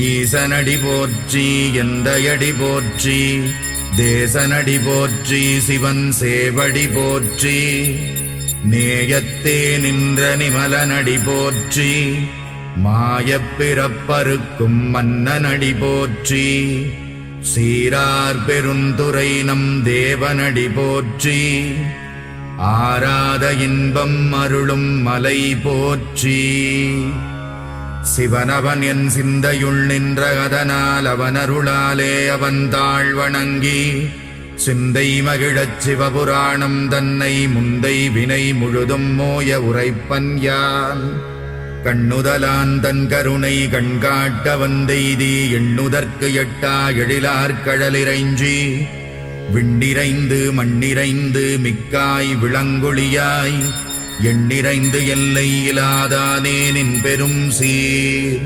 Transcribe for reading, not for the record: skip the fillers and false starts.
ஈசனடி போற்றி எந்தையடி போற்றி தேசனடி போற்றி சிவன் சேவடி போற்றி நேயத்தே நின்ற நிமலனடி போற்றி மாயப் பிறப்பறுக்கும் மன்னனடி போற்றி சீரார் பெருந்துரை நம் தேவனடி போற்றி ஆராத இன்பம் அருளும் மலை போற்றி சிவனவன் என் சிந்தையுள் நின்ற அதனால் அவன் அருளாலே அவன் தாழ் வணங்கி சிந்தை மகிழச் சிவபுராணம் தன்னை முந்தை வினை முழுதும் மோய உரைப்பன் யான் கண்ணுதலான் தன் கருணை கண்காட்ட வந்தெய்தி எண்ணுதற்கு எட்டா எழிலார் கடலிறைஞ்சி விண்டிரைந்து மண்ணிறைந்து மிக்காய் விளங்கொழியாய் எண்ணிறைந்து எல்லை இலாதானே நின் பெரும் சீர்